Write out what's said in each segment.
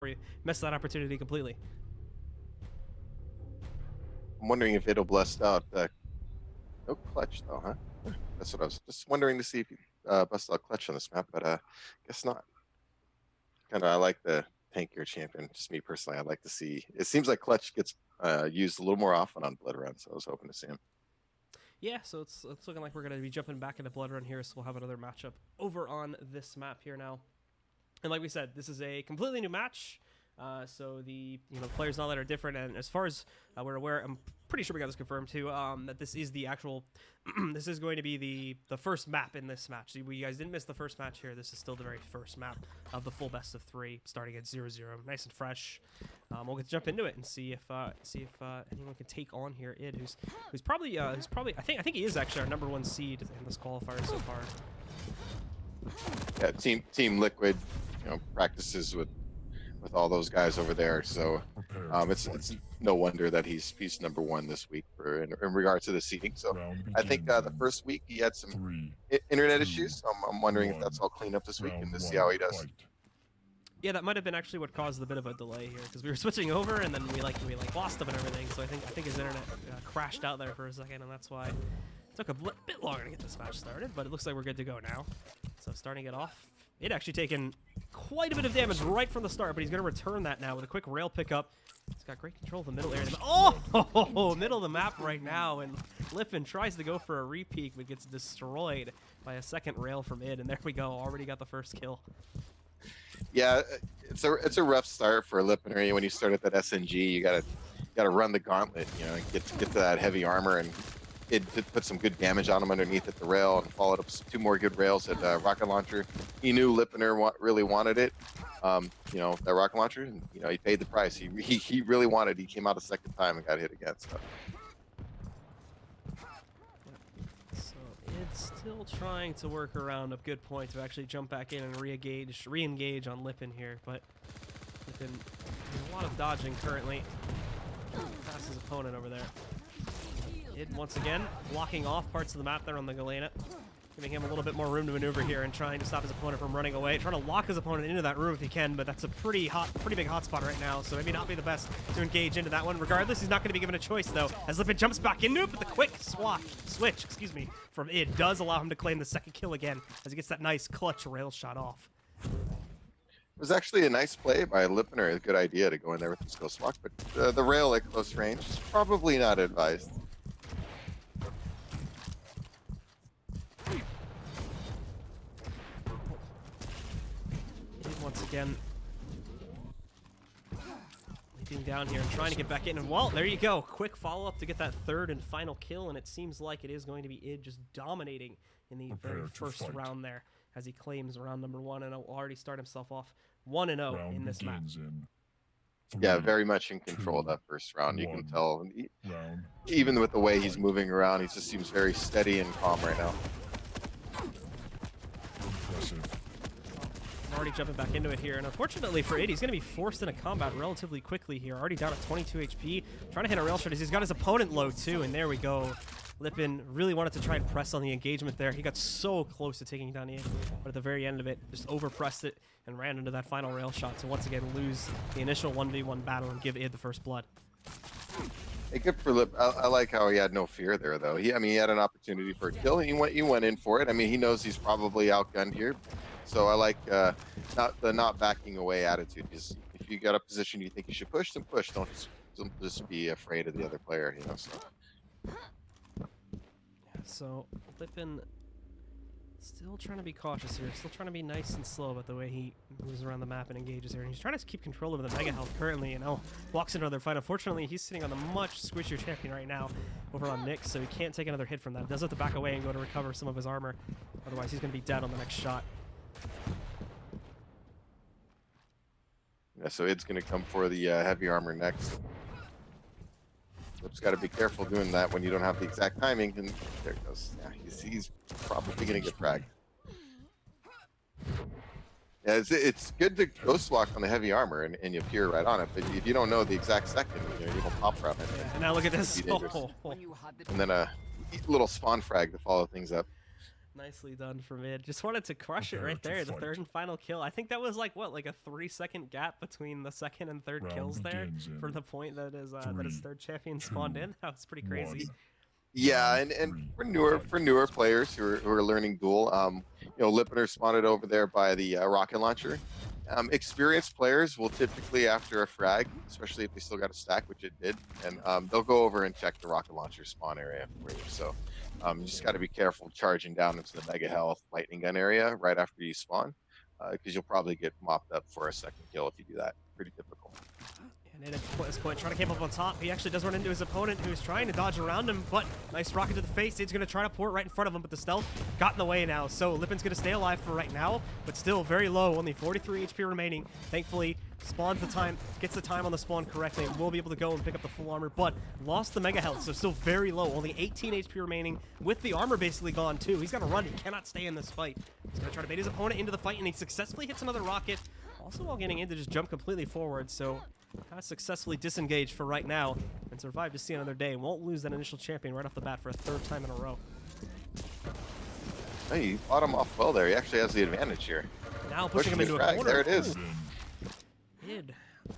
We missed that opportunity completely. I'm wondering if it'll blast out. No clutch though, huh? That's what I was just wondering to see if you bust out clutch on this map, but guess not. Kind of, I like the tankier champion. Just me personally, I'd like to see. It seems like clutch gets used a little more often on Blood Run, so I was hoping to see him. Yeah, so it's looking like we're going to be jumping back into Blood Run here, so we'll have another matchup over on this map here now. And like we said, this is a completely new match. So the players and all that are different, and as far as we're aware, I'm pretty sure we got this confirmed too. That this is the actual, this is going to be the first map in this match. So you guys didn't miss the first match here. This is still the very first map of the full best of 3, starting at 0-0, nice and fresh. We'll get to jump into it and see if anyone can take on here id, who's probably I think he is actually our #1 seed in this qualifier so far. Yeah, Team Liquid, practices with all those guys over there, so it's no wonder that he's #1 this week in regards to the seeding. So I think the first week he had some internet issues, so I'm wondering if that's all cleaned up this week and to see how he does. Yeah, that might have been actually what caused a bit of a delay here, because we were switching over and then we lost him and everything. So I think his internet crashed out there for a second, and that's why it took a bit longer to get this match started. But it looks like we're good to go now. So starting it off, it actually taken quite a bit of damage right from the start, but he's going to return that now with a quick rail pickup. He's got great control of the middle area. Oh, middle of the map right now, and LipinR tries to go for a repeat, but gets destroyed by a second rail from id, and there we go. Already got the first kill. Yeah, it's a rough start for LipinR. When you start at that SNG, you gotta run the gauntlet, get to that heavy armor, and it put some good damage on him underneath at the rail, and followed up 2 more good rails at rocket launcher. He knew LipinR really wanted it, that rocket launcher, and he paid the price. He really wanted it. He came out a second time and got hit again. So it's still trying to work around a good point to actually jump back in and re-engage on LipinR here, but LipinR doing a lot of dodging currently. Past his opponent over there. id once again blocking off parts of the map there on the Galena, giving him a little bit more room to maneuver here and trying to stop his opponent from running away. Trying to lock his opponent into that room if he can, but that's a pretty big hotspot right now, so maybe not be the best to engage into that one. Regardless, he's not going to be given a choice though, as LipinR jumps back into it, but the quick switch from id does allow him to claim the second kill again, as he gets that nice clutch rail shot off. it was actually a nice play by LipinR. A good idea to go in there with the skill swap, but the rail at close range is probably not advised. Once again, leaping down here and trying to get back in, and well, there you go, quick follow-up to get that third and final kill, and it seems like it is going to be id just dominating in the very first round there, as he claims round #1 and will already start himself off 1-0 in this match. Yeah, very much in control of that first round. You can tell, even with the way he's moving around, he just seems very steady and calm right now. Already jumping back into it here, and unfortunately for id, he's going to be forced into combat relatively quickly here. Already down at 22 HP, trying to hit a rail shot as he's got his opponent low too, and there we go. LipinR really wanted to try and press on the engagement there. He got so close to taking down id, but at the very end of it, just overpressed it and ran into that final rail shot to once again lose the initial 1v1 battle and give id the first blood. Hey, good for Lip. I like how he had no fear there, though. He had an opportunity for a kill, and he went in for it. I mean, he knows he's probably outgunned here, so I like not backing away attitude. Just, if you got a position you think you should push, then push. Don't just be afraid of the other player, So LipinR still trying to be cautious here, still trying to be nice and slow about the way he moves around the map and engages here. And he's trying to keep control over the mega health currently, and walks into another fight. Unfortunately, he's sitting on the much squishier champion right now over on Nick, so he can't take another hit from that. Does have to back away and go to recover some of his armor. Otherwise, he's going to be dead on the next shot. Yeah, so it's going to come for the heavy armor next. Lip's got to be careful doing that when you don't have the exact timing, and there it goes. Yeah, he's probably going to get fragged. Yeah, it's good to ghost walk on the heavy armor and you appear right on it, but if you don't know the exact second, you will pop from it. Yeah, and now look at this. And then a little spawn frag to follow things up. Nicely done from mid. Just wanted to crush it right there. The third and final kill. I think that was like what, like a 3-second gap between the second and third kills there for the point that is that his third champion spawned in. That was pretty crazy. Yeah, and for newer players who are learning duel, you know, LipinR spawned it over there by the rocket launcher. Experienced players will typically, after a frag, especially if they still got a stack, which it did, and they'll go over and check the rocket launcher spawn area for you. So you just got to be careful charging down into the mega health lightning gun area right after you spawn, because you'll probably get mopped up for a second kill if you do that. Pretty typical. And at this point, trying to camp up on top. He actually does run into his opponent, who's trying to dodge around him, but nice rocket to the face. He's going to try to pour it right in front of him, but the stealth got in the way now. So Lipin's going to stay alive for right now, but still very low, only 43 HP remaining. Thankfully, spawns the time, gets the time on the spawn correctly, and will be able to go and pick up the full armor, but lost the mega health, so still very low. Only 18 HP remaining, with the armor basically gone too. He's got to run. He cannot stay in this fight. He's going to try to bait his opponent into the fight, and he successfully hits another rocket. Also, while getting in to just jump completely forward, so has successfully disengaged for right now and survived to see another day. Won't lose that initial champion right off the bat for a third time in a row. Hey, you fought him off well there. He actually has the advantage here. Now pushing him into a corner. There it is. Id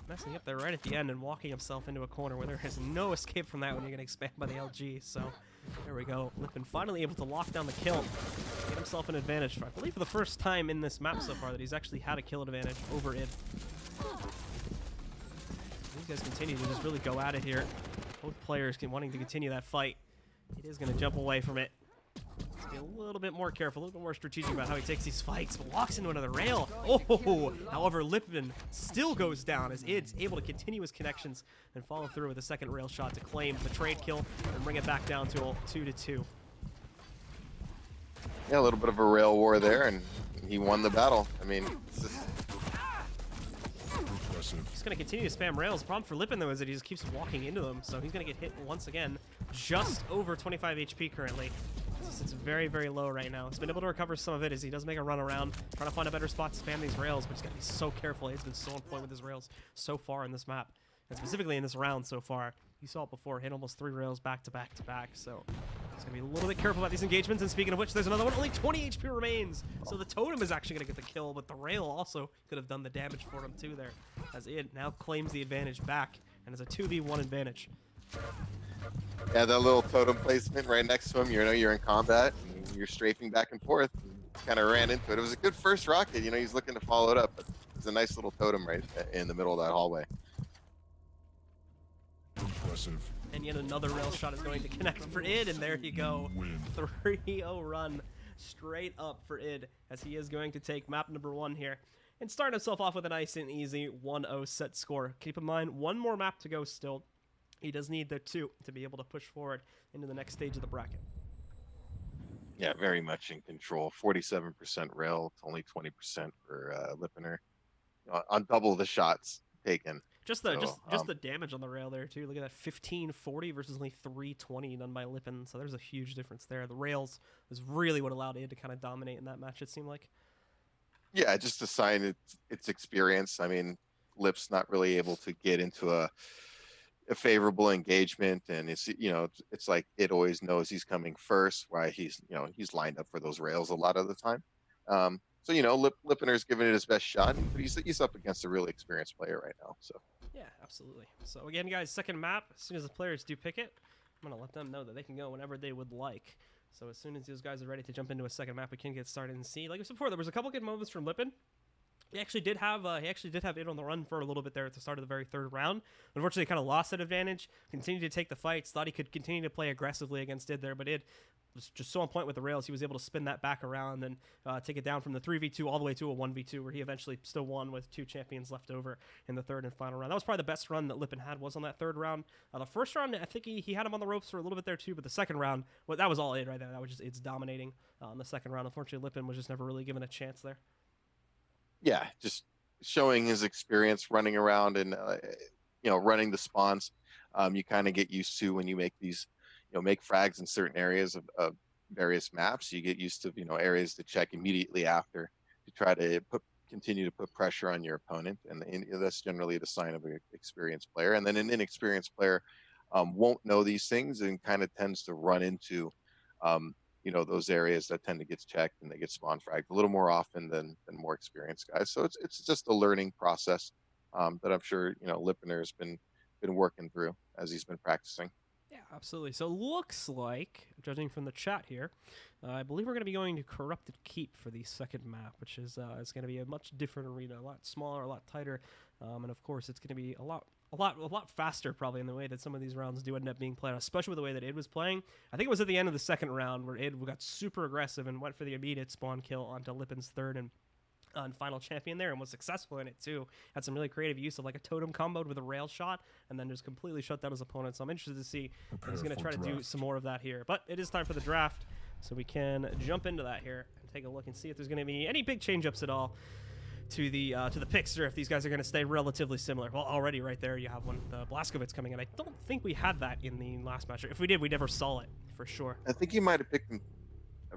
messing up there right at the end and walking himself into a corner where there is no escape from that when you're going to expand by the LG. So there we go. Lipin finally able to lock down the kill. Get himself an advantage, I believe for the first time in this map so far that he's actually had a kill advantage over Id. These guys continue to just really go at it here. Both players wanting to continue that fight. It is going to jump away from it. Let's be a little bit more careful, a little bit more strategic about how he takes these fights, but walks into another rail. Oh, however, Lipin still goes down as Id's able to continue his connections and follow through with a second rail shot to claim the trade kill and bring it back down to a 2-2. Yeah, a little bit of a rail war there, and he won the battle. I mean, it's just... He's going to continue to spam rails. The problem for Lipin, though, is that he just keeps walking into them, so he's going to get hit once again. Just over 25 HP currently. It's very, very low right now. He's been able to recover some of it as he does make a run around, trying to find a better spot to spam these rails, but he's got to be so careful. He's been so on point with his rails so far in this map, and specifically in this round so far. You saw it before, hit almost 3 rails back to back to back, so he's going to be a little bit careful about these engagements. And speaking of which, there's another one. Only 20 HP remains, so the totem is actually going to get the kill, but the rail also could have done the damage for him too there, as it now claims the advantage back and is a 2v1 advantage. Yeah, that little totem placement right next to him, you know, you're in combat, and you're strafing back and forth, kind of ran into it. It was a good first rocket, you know, he's looking to follow it up, but it's a nice little totem right in the middle of that hallway. Impressive. And yet another rail shot is going to connect for Id, and there you go. 3-0 run straight up for Id, as he is going to take map number 1 here and start himself off with a nice and easy 1-0 set score. Keep in mind, one more map to go still. He does need the 2 to be able to push forward into the next stage of the bracket. Yeah, very much in control. 47% rail, it's only 20% for LipinR. On double the shots taken. Just the damage on the rail there too. Look at that, 1540 versus only 320 done by Lipin. So there's a huge difference there. The rails is really what allowed Id to kind of dominate in that match, it seemed like. Yeah, just a sign its experience. I mean, Lip's not really able to get into a favorable engagement, and it's, you know, it's like it always knows he's coming first, why he's, you know, he's lined up for those rails a lot of the time. So, you know, LipinR's giving it his best shot, but he's up against a really experienced player right now. So yeah, absolutely. So again, guys, second map. As soon as the players do pick it, I'm gonna let them know that they can go whenever they would like. So as soon as those guys are ready to jump into a second map, we can get started and see. Like I said before, there was a couple good moments from Lipin. He actually did have Id on the run for a little bit there at the start of the very third round. Unfortunately, kind of lost that advantage. Continued to take the fights. Thought he could continue to play aggressively against Id there, but Id was just so on point with the rails. He was able to spin that back around and take it down from the 3v2 all the way to a 1v2, where he eventually still won with 2 champions left over in the third and final round. That was probably the best run that Lipin had, was on that third round. The first round, I think he had him on the ropes for a little bit there too, but the second round, well, that was all Id right there. That was just Id's dominating in the second round. Unfortunately, Lipin was just never really given a chance there. yeah, just showing his experience running around and you know, running the spawns. You kind of get used to when you make these, you know, make frags in certain areas of various maps. You get used to, you know, areas to check immediately after to try to continue to put pressure on your opponent, and that's generally the sign of an experienced player. And then an inexperienced player won't know these things and kind of tends to run into those areas that tend to get checked and they get spawn fragged a little more often than more experienced guys. So it's just a learning process that I'm sure LipinR has been working through as he's been practicing. Yeah, absolutely. So looks like, judging from the chat here, I believe we're going to be going to Corrupted Keep for the second map, which is going to be a much different arena, a lot smaller, a lot tighter, and of course it's going to be a lot faster probably in the way that some of these rounds do end up being played, especially with the way that id was playing. I think it was at the end of the second round where id got super aggressive and went for the immediate spawn kill onto Lipin's third and final champion there, and was successful in it too. Had some really creative use of like a totem comboed with a rail shot, and then just completely shut down his opponent. So I'm interested to see if he's going to try to do some more of that here. But it is time for the draft, so we can jump into that here and take a look and see if there's going to be any big change-ups at all to the picks, or if these guys are going to stay relatively similar. Well, already right there you have one, the Blazkowicz coming in. I don't think we had that in the last match. If we did, we never saw it for sure. I think you might have picked him.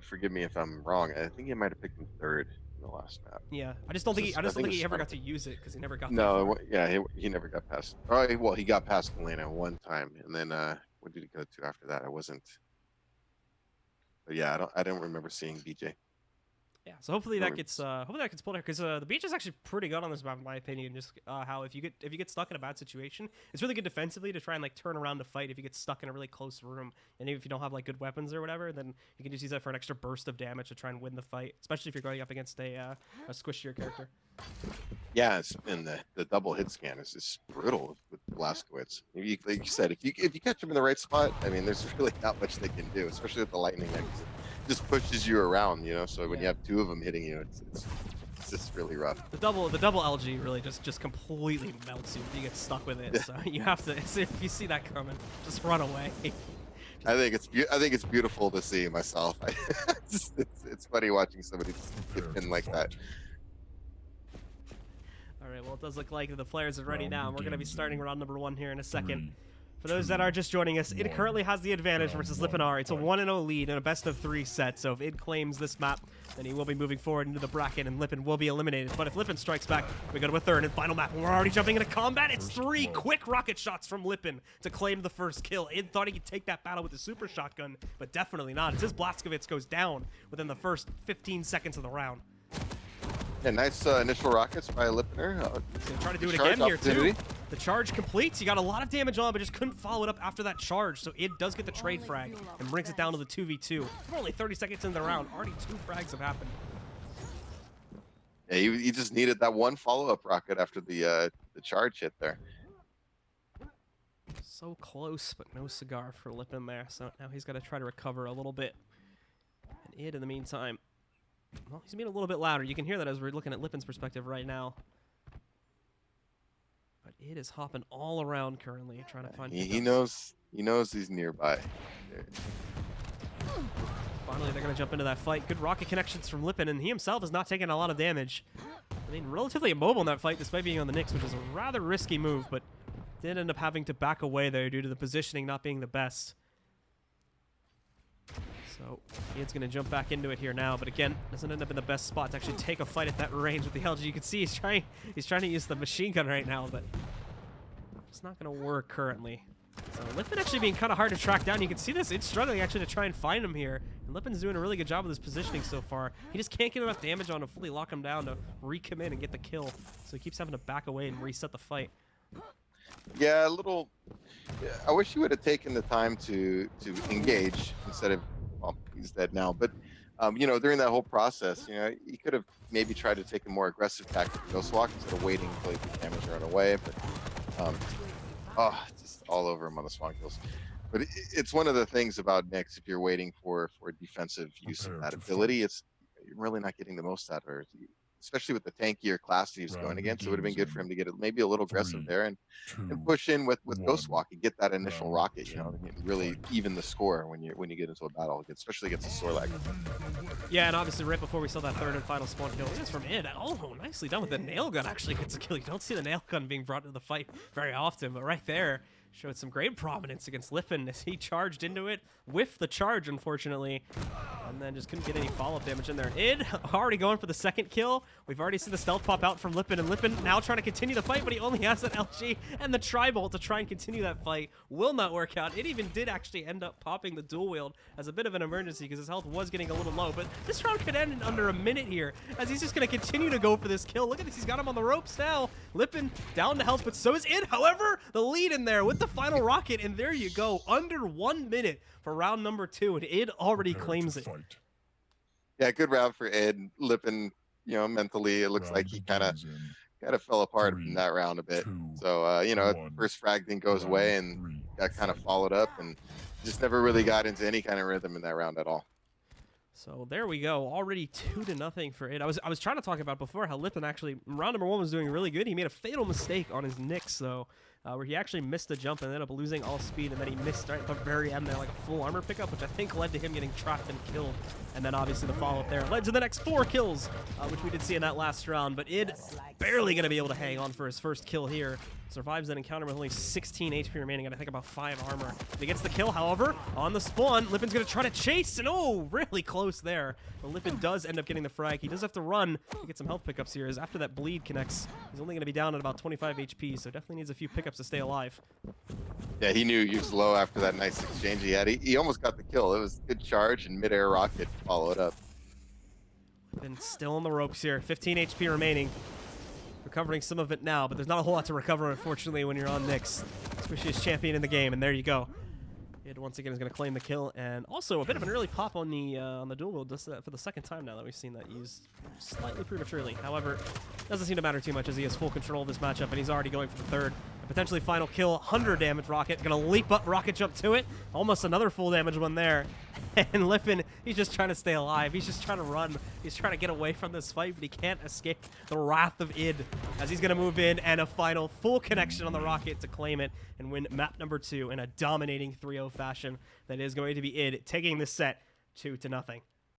Forgive me if I'm wrong. I think you might have picked him third in the last map. Yeah, I just don't think he ever got to use it because he never got. No, yeah, he never got past. Oh, well, he got past Elena one time, and then what did he go to after that? I wasn't. But yeah, I don't remember seeing BJ. Yeah, so hopefully that gets pulled out, because the beach is actually pretty good on this map in my opinion. Just how if you get stuck in a bad situation, it's really good defensively to try and like turn around to fight if you get stuck in a really close room, and if you don't have like good weapons or whatever, then you can just use that for an extra burst of damage to try and win the fight, especially if you're going up against a squishier character. Yeah, and the double hit scan is just brutal with Blazkowicz. Like you said, if you catch him in the right spot, I mean, there's really not much they can do, especially with the lightning that just pushes you around, So when you have two of them hitting you, it's just really rough. The double LG really just completely melts you if you get stuck with it. So you have to, if you see that coming, just run away. I think it's beautiful to see myself. It's funny watching somebody get pinned like that. All right, well, it does look like the players are ready now, and we're going to be starting round number 1 here in a second. For those that are just joining us, id currently has the advantage versus LipinR. It's a 1-0 lead in a best-of-3 set, so if id claims this map, then he will be moving forward into the bracket, and Lipin will be eliminated. But if Lipin strikes back, we go to a third and final map, and we're already jumping into combat. It's 3 quick rocket shots from Lipin to claim the first kill. Id thought he could take that battle with the super shotgun, but definitely not. It's his Blazkowicz goes down within the first 15 seconds of the round. Yeah, nice initial rockets by LipinR. He's gonna try to do it again here too. The charge completes. He got a lot of damage on, but just couldn't follow it up after that charge. So id does get the trade frag and brings it down to the 2v2. We're only 30 seconds into the round. Already 2 frags have happened. Yeah, he just needed that one follow-up rocket after the charge hit there. So close, but no cigar for Lipin there. So now he's got to try to recover a little bit. And id, in the meantime, well, he's being a little bit louder. You can hear that as we're looking at Lipin's perspective right now. But id is hopping all around currently, trying to find. He knows he's nearby. Finally, they're going to jump into that fight. Good rocket connections from Lipin, and he himself is not taking a lot of damage. I mean, relatively immobile in that fight, despite being on the Knicks, which is a rather risky move, but did end up having to back away there due to the positioning not being the best. So id's going to jump back into it here now, but again, doesn't end up in the best spot to actually take a fight at that range with the LG. You can see he's trying to use the machine gun right now, but it's not going to work currently. So Lipin actually being kind of hard to track down. You can see this. It's struggling actually to try and find him here. And Lipin's doing a really good job with his positioning so far. He just can't get enough damage on to fully lock him down to recommit and get the kill. So he keeps having to back away and reset the fight. Yeah, I wish he would have taken the time to engage instead of, well, he's dead now, but during that whole process, he could have maybe tried to take a more aggressive tactic to ghost walk instead of waiting until he did damage and run away. But just all over him on the spawn kills. But it's one of the things about Nyx, if you're waiting for defensive use of that ability, you're really not getting the most out of it. Especially with the tankier class that he was going against, it would have been good for him to get maybe a little aggressive there and push in with Ghost Walk and get that initial rocket, and really even the score when you get into a battle, especially against a Sorlag. Yeah, and obviously right before we saw that third and final spawn kill, it is from id. Oh, nicely done with the nail gun. Actually gets a kill. You don't see the nail gun being brought into the fight very often, but right there showed some great prominence against Lipin as he charged into it, whiffed the charge, unfortunately, and then just couldn't get any follow-up damage in there. Id already going for the second kill. We've already seen the stealth pop out from Lipin, and Lipin now trying to continue the fight, but he only has that LG and the tri-bolt to try and continue that fight. Will not work out. It even did actually end up popping the dual wield as a bit of an emergency because his health was getting a little low, but this round could end in under a minute here as he's just going to continue to go for this kill. Look at this. He's got him on the ropes now. Lipin down to health, but so is Id. However, the lead in there with the final rocket, and there you go. Under 1 minute for round number 2, and Id already claims it. Yeah, good round for Ed. Lipin, you know, mentally, it looks like he kind of fell apart in that round a bit. So, you know, first frag thing goes away, and got kind of followed up, and just never really got into any kind of rhythm in that round at all. So there we go, already 2-0 for Id. I was trying to talk about before how Lipin actually, round number 1 was doing really good. He made a fatal mistake on his Nyx, though, where he actually missed a jump and ended up losing all speed, and then he missed right at the very end there, like a full armor pickup, which I think led to him getting trapped and killed. And then obviously the follow-up there led to the next 4 kills, which we did see in that last round. But Id barely going to be able to hang on for his first kill here. Survives that encounter with only 16 HP remaining, and I think about 5 armor. He gets the kill, however, on the spawn. Lipin's going to try to chase, and oh, really close there. But Lipin does end up getting the frag. He does have to run to get some health pickups here, as after that bleed connects, he's only going to be down at about 25 HP, so definitely needs a few pickups to stay alive. Yeah, he knew he was low after that nice exchange he had. He almost got the kill. It was a good charge and mid-air rocket to follow it up. Lipin still on the ropes here, 15 HP remaining. Recovering some of it now, but there's not a whole lot to recover, unfortunately, when you're on Nyx. Squishiest champion in the game, and there you go. Id once again is going to claim the kill, and also a bit of an early pop on the dual wield, just for the second time now that we've seen that used slightly prematurely. However, doesn't seem to matter too much as he has full control of this matchup, and he's already going for the third. And potentially final kill, 100 damage rocket. Going to leap up, rocket jump to it. Almost another full damage one there. And Lipin, he's just trying to stay alive. He's just trying to run. He's trying to get away from this fight, but he can't escape the wrath of Id as he's going to move in, and a final full connection on the rocket to claim it and win map number 2 in a dominating 3-0 fashion. That is going to be Id taking this set 2-0.